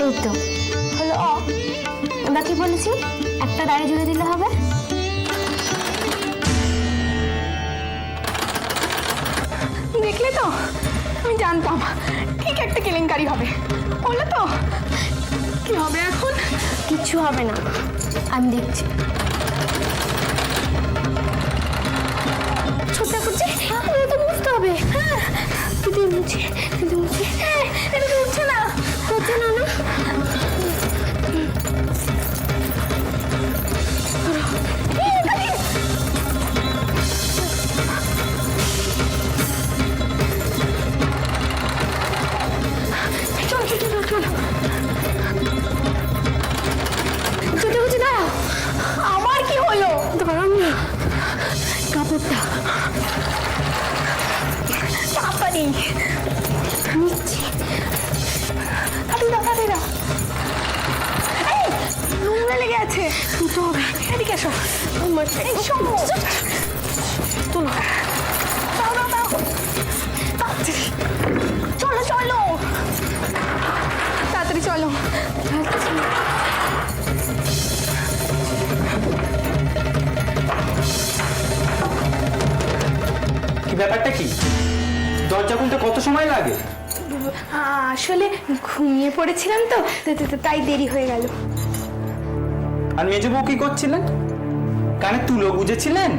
এই তো হলো অ। আমরা কি বলেছি, একটা দাড়ি জুড়ে দিলে হবে। দেখলে তো, আমি জানতাম ঠিক একটা কেলেঙ্কারি হবে। বললো তো কি হবে এখন? কিচ্ছু হবে না, আমি দেখছি। ছোট্টা করছে, তো বুঝতে হবে। হ্যাঁ দিদি মুছে, দিদি মুছে। এটা তো উঠছে না, হচ্ছে না না। চলো চলো চলো চলো। ছোট্টা করছে, দাঁড়াও। আমার কি হলো? দাঁড়াও না, কাপড়টা তাড়াতাড়ি নিচ্ছি। তাড়াতাড়ি দাও, তাড়াতাড়ি দাও। এই, নোংরা লেগে আছে। তো হবে, এদিকে এসো। আমার এই শোনো, তোলো, দাও দাও দাও, তাড়াতাড়ি চলো চলো, তাড়াতাড়ি চলো। কি ব্যাপারটা কি? দরজা খুলতে কত সময় লাগে? আসলে ঘুমিয়ে পড়েছিলাম তো, তাই দেরি হয়ে গেল। আর মেজো বউ কি করছিলেন? কানে তুলো গুজেছিলেন?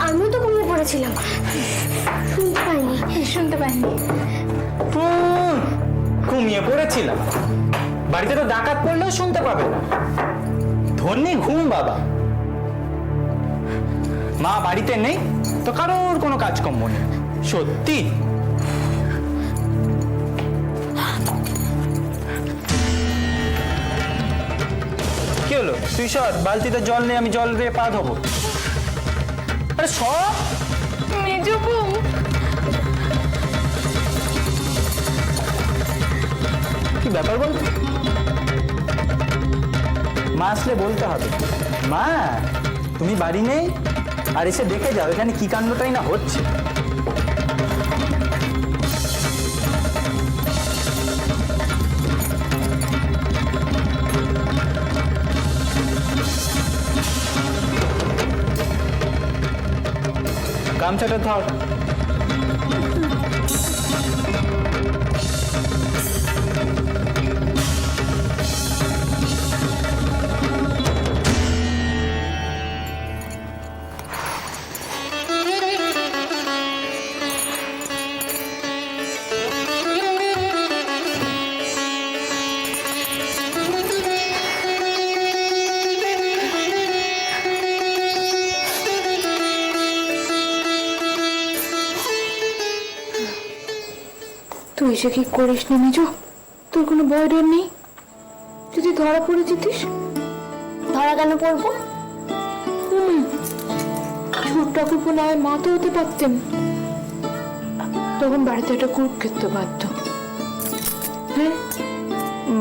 আমিও তো ঘুমিয়ে পড়েছিলাম, শুনতে পাইনি। শুনতে পাইনি। ঘুমিয়ে পড়েছিলাম? বাড়িতে তো ডাকাত পড়লেও শুনতে পাবে না। ধন্যি ঘুম বাবা। মা বাড়িতে নেই তো কারোর কোনো কাজকর্ম নেই, সত্যি। কি হলো? তুই সর, বালতিতে জল নেই, আমি জল দিয়ে পা ধোবো। আরে সব মেজো বউ, কি ব্যাপার বল? মা আসলে বলতে হবে, মা তুমি বাড়ি নেই, আর এসে দেখে যাও এখানে কি কাণ্ডটাই না হচ্ছে। গামছাটা ধর। তুই সে কি করিস না মেজো? তোর কোনো ভয় ডর নেই? যদি ধরা পড়ে যেতিস? ধরা কেন পড়বো? ছোট্ট কুপনায় মা তো হতে পারতেন, তখন বাড়িতে একটা কুরুক্ষেত্র বাধ্য। হ্যাঁ,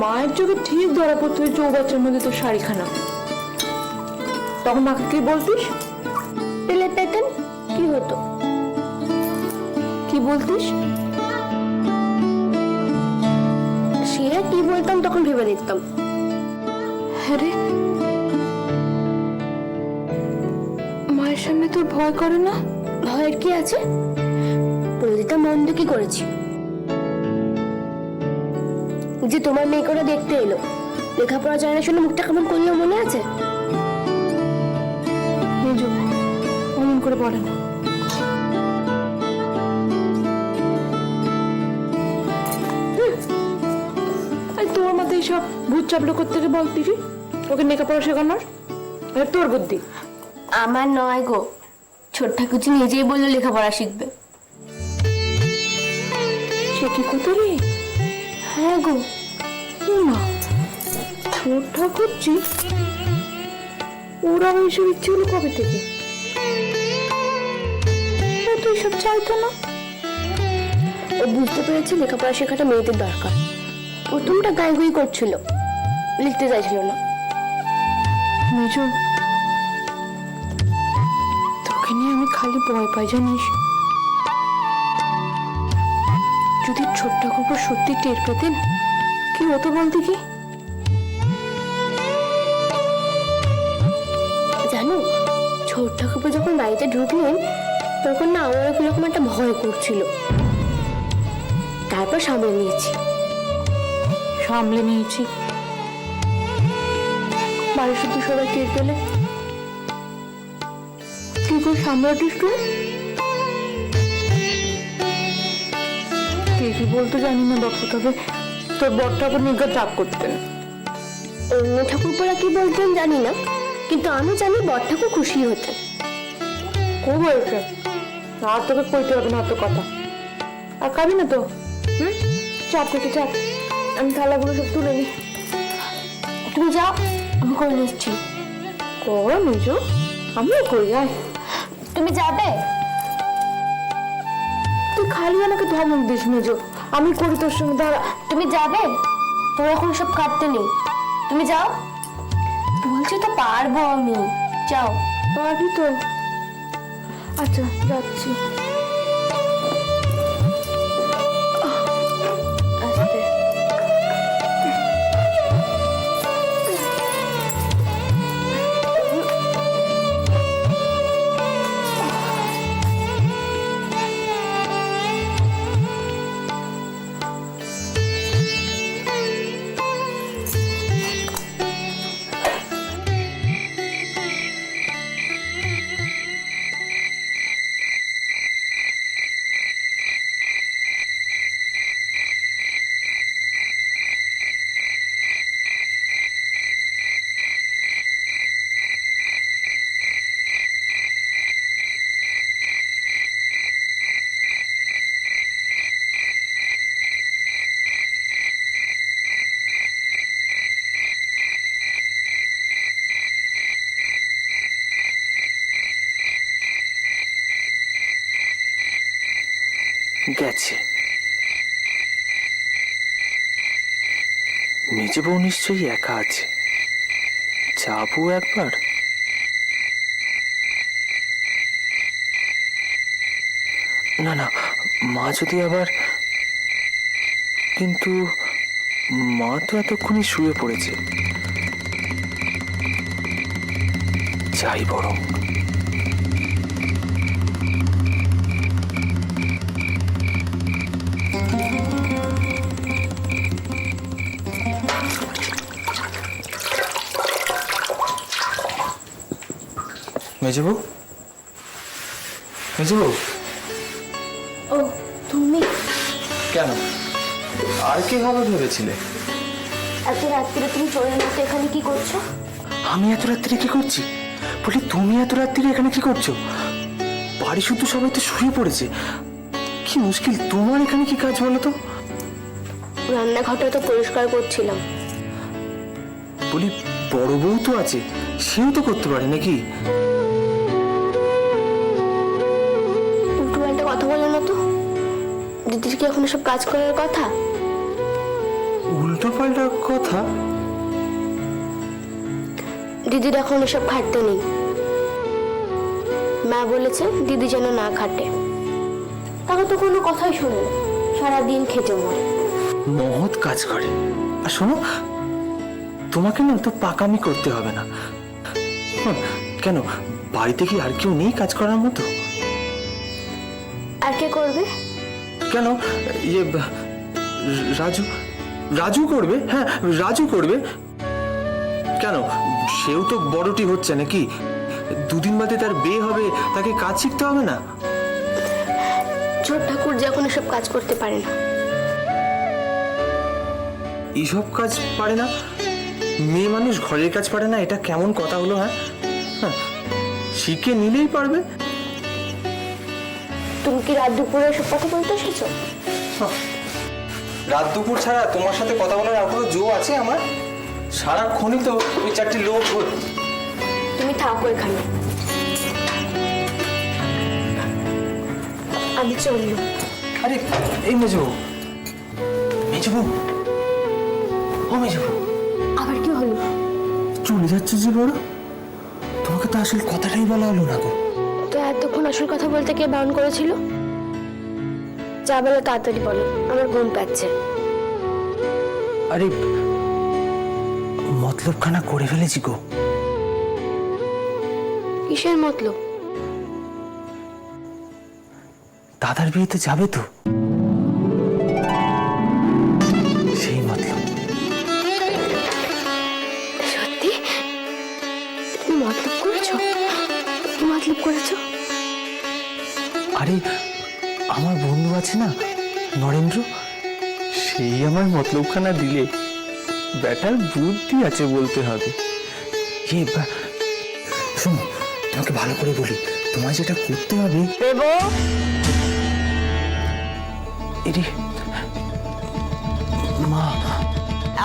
মায়ের চোখে ঠিক ধরা পড়তো ওই চৌবাচ্চার মধ্যে তোর শাড়িখানা। তখন মাকে কি বলতিস? পেলে পেতেন কি হতো? কি বলতিস? সে কি বলতাম তখন ভেবে দেখতাম। হ্যাঁ রে, মায়ের সামনে তোর ভয় করে না? ভয়ের কি আছে? প্রতিটা মন্দ কি করেছি যে তোমার মেয়েকে ওরা দেখতে এলো? লেখাপড়া জানে না শুনে মুখটা কেমন করলেও মনে আছে? মেজো অমন করে বলে না। তোর মধ্যে এইসব ভূত চাপলো করতে বলতি, ওকে লেখাপড়া শেখানোর তোর বুদ্ধি। আমার নয় গো, ছোট ঠাকুরজি নিজেই বললো লেখাপড়া শিখবে। সে কি কথা রে? হ্যাঁ গো। মা, ছোট ঠাকুরজি ওরা এইসব ইচ্ছে হলো কবে থেকে? ও তো এইসব চাইতো না। ও বুঝতে পেরেছে লেখাপড়া শেখাটা মেয়েদের দরকার। প্রথমটা গাইগুই করছিল, লিখতে চাইছিল না। মেজো, তোকে নিয়ে আমি খালি ভয় পাই জানিস। যদি ছোট্ট ঠাকুর সত্যি টের পেতেন কি হতো বলতে কি? জানো, ছোট ঠাকুরপো যখন বাড়িতে ঢুকলেন তখন না আমার কিরকম একটা ভয় করছিল, তারপর সামলে নিয়েছি। সামলে নিয়েছি? বাড়ির শুধু সবাই টের পেলে কি করে সামলাটিস তুই? কে কি বলতে জানি না বাপু, তবে তোর বর ঠাকুর নিজ্ঞা চাপ করতেন। অন্য ঠাকুরপোরা কি বলতেন জানি না, কিন্তু আমি জানি বড় ঠাকুর খুশি হতেন। খুব হয়েছে, আর তোকে কইতে হবে না অত কথা। আর খাবি না তো? চাপ থেকে চাপ, আমি থালাগুলো সব তুলে নি। তুমি যাও, আমি করে নিচ্ছি। কর নিজো, আমিও করি। আয়, তুমি যাবে? তুই খালি আমাকে ধমক দিস মেজো, আমি করি তোর সঙ্গে। দাঁড়া, তুমি যাবে? তোমার এখন সব কাটতে নেই, তুমি যাও। বলছি তো পারবো আমি, যাও। পারবি তো? আচ্ছা যাচ্ছি। আস্তে। গেছে। মেজে বউ নিশ্চয়ই একা আছে, যাবো একবার। না না, মা যদি আবার, কিন্তু মা তো এতক্ষণই শুয়ে পড়েছে। যাই বরং। মেজবু, মেজবু। ও তুমি? কেন, আর কে হবে ভেবেছিলে? এত রাত্রিরে তুমি চলে না তো এখানে কি করছো? আমি এত রাত্রিরে কি করছি? বলি তুমি এত রাত্রিরে এখানে কি করছো? বাড়ি শুধু সবাই তো শুয়ে পড়েছে, কি মুশকিল তোমার এখানে কি কাজ বলো তো? রান্নাঘরটা তো পরিষ্কার করছিলাম। বলি বড় বউ তো আছে, সেও তো করতে পারে নাকি? উল্টো একটা কথা বলো না তো, দিদির কি এখন সব কাজ করার কথা? উল্টো পাল্টা কথা? দিদির এখন এসব খাটতে নেই, মা বলেছে দিদি যেন না খাটে। তাকে তো কোনো কথাই শোনে না, সারাদিন খেটে মরে। মহৎ কাজ করে। আর শোনো, তোমাকে না তো পাকামি করতে হবে না। কেন, বাড়িতে কি আর কেউ নেই কাজ করার মতো? আর কে করবে? কেন, ইয়ে রাজু, রাজু করবে। হ্যাঁ, রাজু করবে। কেন, সেও তো বড়টি হচ্ছে নাকি? দুদিন বাদে তার বিয়ে হবে, তাকে কাজ শিখতে হবে না? ছোট ঠাকুর যে এখন এসব কাজ করতে পারে না। এইসব কাজ পারে না? মেয়ে মানুষ ঘরের কাজ পারে না, এটা কেমন কথা হলো? হ্যাঁ, শিখে নিলেই পারবে। তুমি কি রাত দুপুরে এসব কথা বলতে এসেছো? রাত দুপুর ছাড়া তোমার সাথে কথা বলার আর কোনো জো আছে আমার? সারাক্ষণই তো ওই চারটি লোক। তুমি থাকো এখানে, আমি চললুম। আরে এই মেজবু, মেজবু, ও মেজবু, আবার কি হলো? চলে যাচ্ছে যে বড়, তোমাকে তো আসল কথাটাই বলা হলো না গো। তো এতক্ষণ আসল কথা বলতে কে বারণ করেছিল? যা বলো তাড়াতাড়ি বলো, আমার ঘুম পাচ্ছে। আরে মতলবখানা করে ফেলেছি গো। কিসের মতলব? দাদার বিয়েতে যাবে তো, সেই মতলব। সত্যি তুমি মতলব করেছো? কি মতলব করেছো? আরে আমার বন্ধু আছে না নরেন্দ্র, সেই আমার মতলবখানা দিলে ব্যাটার বুদ্ধি আছে বলতে হবে। শোনো, তোমাকে ভালো করে বলি, তোমায় যেটা করতে হবে। এরে মা,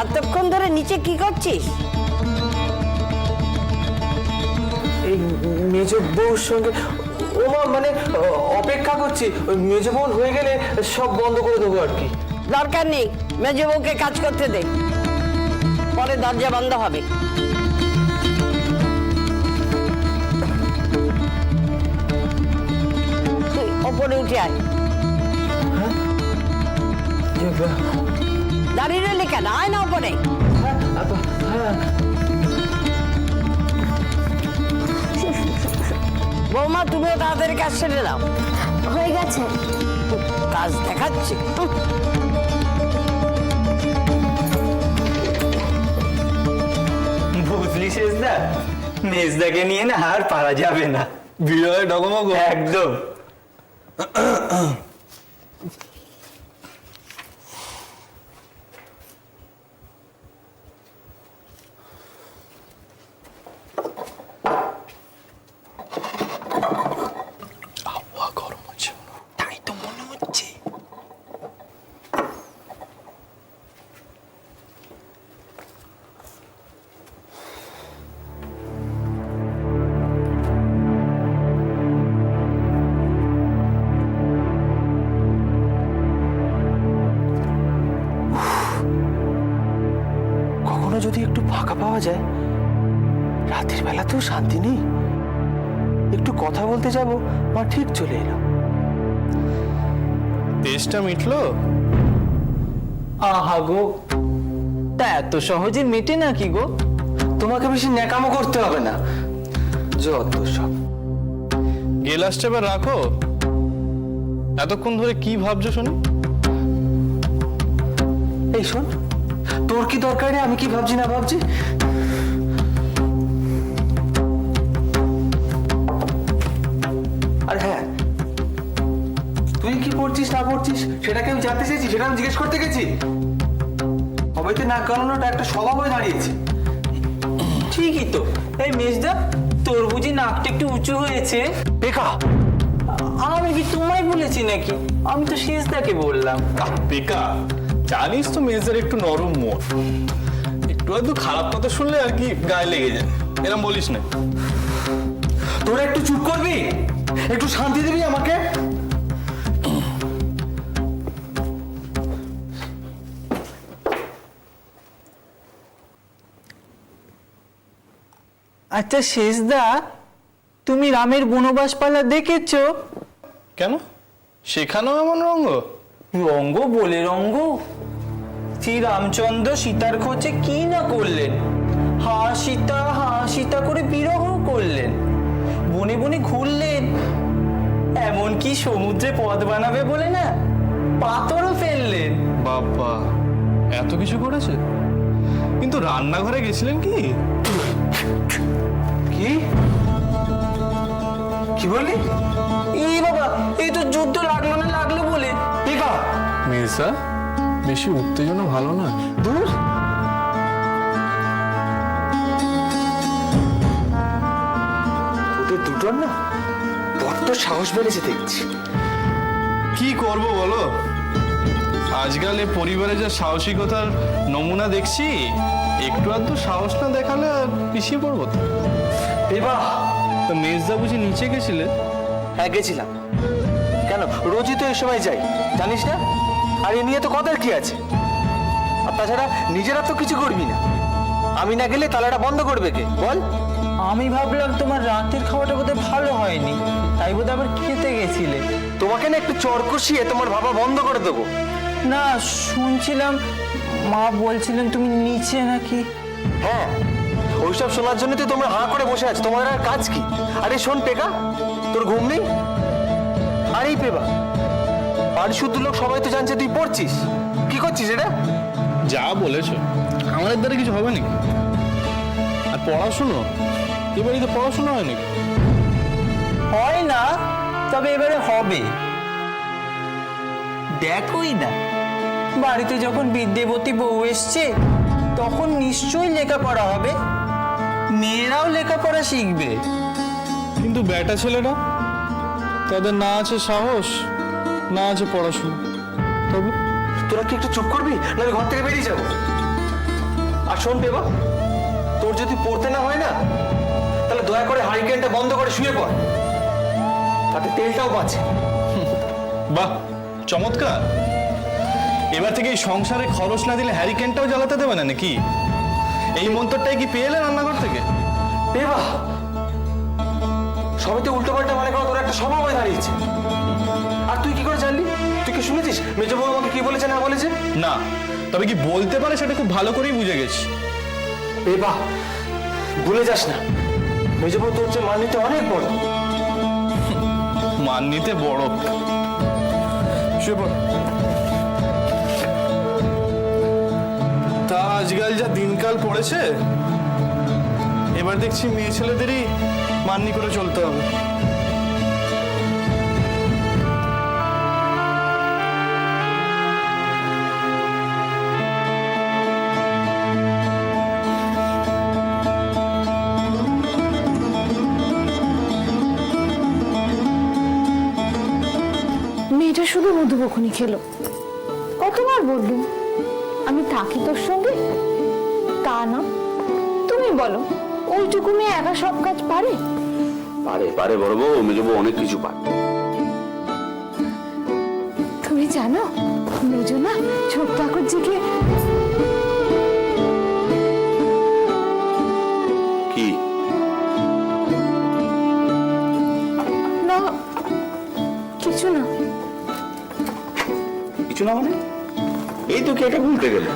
এতক্ষণ ধরে নিচে কি করছিস? এই মেজ বউর সঙ্গে ওমা মানে অপেক্ষা করছি, ওই মেজ বউ হয়ে গেলে সব বন্ধ করে দেবো আর কি। দরকার নেই, মেজো বউকে কাজ করতে দে, পরে দরজা বন্ধ হবে। তুই ওপরে উঠে আয়। দাঁড়িয়ে রইলি কেন? আয় না ওপরে। বৌমা, তুমিও তাড়াতাড়ি কাজ সেরে নাও। হয়ে গেছে। কাজ দেখাচ্ছি। বুঝলি শেষদা, মেজদাকে নিয়ে না আর পারা যাবে না। বিড়য় ডগমগ একদম। আবহাওয়া গরম আছে, তাই তো মনে হচ্ছে। কখনো যদি একটু ফাঁকা পাওয়া যায়, রাতের বেলাতেও শান্তি নেই। একটু কথা বলতে যাব, মা ঠিক চলে এলাম। তেষ্টা মিটলো? আহা গো, তা এত সহজে মেটে নাকি গো? তোমাকে বেশি ন্যাকামো করতে হবে না, যত সব। গেলাসটা এবার রাখো। এতক্ষণ ধরে কি ভাবছো শুনি? এই শোন, তোর কি দরকার রে আমি কি ভাবছি না ভাবছি? আর হ্যাঁ, তুই কি পড়ছিস না পড়ছিস সেটাকে আমি জানতে চাইছি, সেটা আমি জিজ্ঞেস করতে গেছি। সবাইতে নাক গলানোটা একটা স্বভাব হয়ে দাঁড়িয়েছে। ঠিকই তো। এই মেজদা, তোর বুঝি নাকটা একটু উঁচু হয়েছে? বেকা, আমি কি তোমায় বলেছি নাকি? আমি তো শেষদাকে বললাম। বেকা, জানিস তো মেজদার একটু নরম মন, একটু হয়তো খারাপ কথা শুনলে আর কি গায়ে লেগে যায়। এরম বলিস না। তোরা একটু চুপ করবি, একটু শান্তি দিবি আমাকে। আচ্ছা শেষদা, তুমি রামের বনবাস পালা দেখেছো? কেন, সেখানেও এমন রঙ্গ? রঙ্গ বলে রঙ্গ, শ্রী রামচন্দ্র সীতার খোঁজে কি না করলেন। হা সীতা করে বিরহ করলেন, বনে বনে ঘুরলেন, এমনকি সমুদ্রে পথ বানাবে বলে না পাথরও ফেললেন। বাবা, এত কিছু করেছে? কিন্তু রান্নাঘরে গেছিলেন কি? কি কি বললি? এই বাবা, এই তো যুদ্ধ লাগলো না লাগলো বলে। বেকা, মির্জা, বেশি উত্তেজনা ভালো না। দূর। ওদের দুটোর না বড্ড সাহস বেড়েছে দেখছি। কি করব বলো, আজকাল এ পরিবারে যা সাহসিকতার নমুনা দেখছি, একটু আধটু সাহস না দেখালে আর পিছিয়ে পড়বো তো। এবার তো মেজদা বুঝি নিচে গেছিলে? হ্যাঁ গেছিলাম। কেন, রোজই তো এই সময় যাই, জানিস না? আর এ নিয়ে তো কথার কি আছে? আর তাছাড়া নিজেরা তো কিছু করবি না, আমি না গেলে তালাটা বন্ধ করবে কে বল? আমি ভাবলাম তোমার রাতের খাওয়াটা বোধহয় ভালো হয়নি, তাই বোধহয় আবার খেতে গেছিলে। তোমাকে না একটু চড় কষিয়ে তোমার ভাবা বন্ধ করে দেবো। না, শুনছিলাম মা বলছিলেন তুমি নিচে নাকি? হ্যাঁ, ওইসব শোনার জন্য তো তোমরা হাঁ করে বসে আছো। তোমাদের আর কাজ কি? আরে শোন পেকা, তোর ঘুম নেই? আরে এই পেবা, বাড়ি শুদ্ধ লোক সবাই তো জানছে তুই পড়ছিস। কি করছিস এটা? যা বলেছো, আমাদের দ্বারা কিছু হবে নাকি? আর পড়াশুনো, এবারে তো পড়াশোনা হয় নাকি? হয় না, তবে এবারে হবে। দেখোই না, বাড়িতে যখন বিদ্যাবতী বউ এসছে তখন নিশ্চয়ই লেখাপড়া হবে, মেয়েরাও লেখাপড়া শিখবে। কিন্তু বেটা ছেলেরা, তাদের না আছে সাহস, না আছে পড়াশোনা। তবে তোরা কি একটু চুপ করবি, না আমি ঘর থেকে বেরিয়ে যাবো? আর শোন পেবা, তোর যদি পড়তে না হয় না, তাহলে দয়া করে হারিকেনটা বন্ধ করে শুয়ে পড়, তাতে তেলটাও বাঁচে। বাহ, চমৎকার। এবার থেকে এই সংসারে খরচ না দিলে হ্যারিকেনটাও জ্বালাতে দেবে না নাকি? এই মন্তরটাই কি পেয়ে এলে রান্নাঘর থেকে? পেবা, সবাই তো উল্টো পাল্টা মানে করা তোর একটা স্বভাব হয়ে দাঁড়িয়েছে। আর তুই কি করে জানলি? তুই কি শুনেছিস মেজো বউ আমাকে কি বলেছে না বলেছে? না, তবে কি বলতে পারে সেটা খুব ভালো করেই বুঝে গেছি। পেবা, ভুলে যাস না, মেজো বউ তোর চেয়ে মান নিতে অনেক বড়। মান নিতে বড়। শুয়ে পড়। তা আজকাল যা দিনকাল পড়েছে, এবার দেখছি মেয়ে ছেলেদেরই মান্নি করে চলতে হবে। মেয়েটা শুধু মধুবখনি খেলো। কতবার বললুম আমি থাকি তোর সঙ্গে, তা না। তুমি বলো, ওইটুকু মেয়ে একা সব কাজ পারে? পারে পারে বড় বউ, মেজো বউ অনেক কিছু পারে। তুমি জানো মেজো না ছোট ঠাকুরজিকে কি? না, কিছু না। কিছু না মানে? এই তো কে এটা ভুলতে গেলে।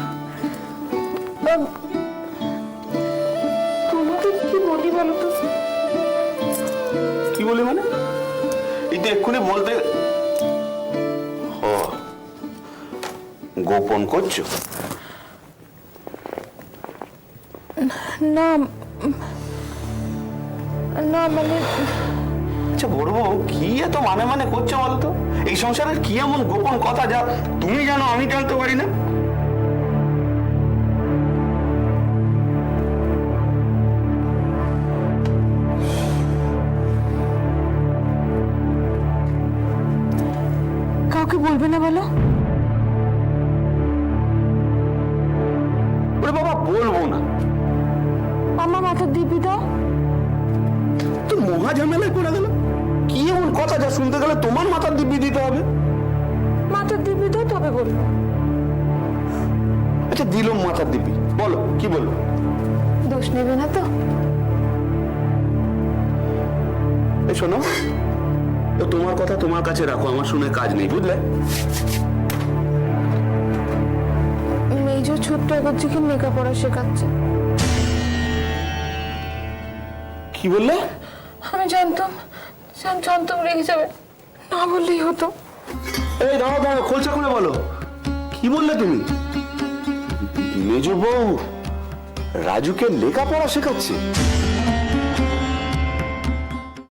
তোমাকে কি বলি বলো তো? কি বলি মানে? এই তো এক্ষুনি বলতে ও গোপন করছো? না না, মানে আচ্ছা বড় বউ, কি এত মানে মানে করছো বলতো? এই সংসারের কি এমন গোপন কথা যা তুমি জানো আমি জানতে পারি না? কাউকে বলবে না বলো? ওরে বাবা, বলবো না। আমার মাথার দিব্যি দাও। তো মহা ঝামেলায় পড়ে গেল। কি এমন কথা যা শুনতে গেলে তোমার মাথার দিব্যি দিতে হবে? মাথার দিব্যি দাও, তবে বলবো। আচ্ছা দিলুম মাথার দিব্যি, বলো কি বলবো? দোষ নেবে না তো? এই শোনো, তো তোমার কথা তোমার কাছে রাখো, আমার শুনে কাজ নেই, বুঝলে? মেজো ছোট্ট ঠাকুরজিকে লেখাপড়া শেখাচ্ছে। কি বললে? আমি জানতাম রেগে যাবে, না বললেই হতো। এই দাঁড়াও দাঁড়াও, খোলসা করে বলো, কি বললে তুমি? মেজো বউ রাজুকে লেখাপড়া শেখাচ্ছে?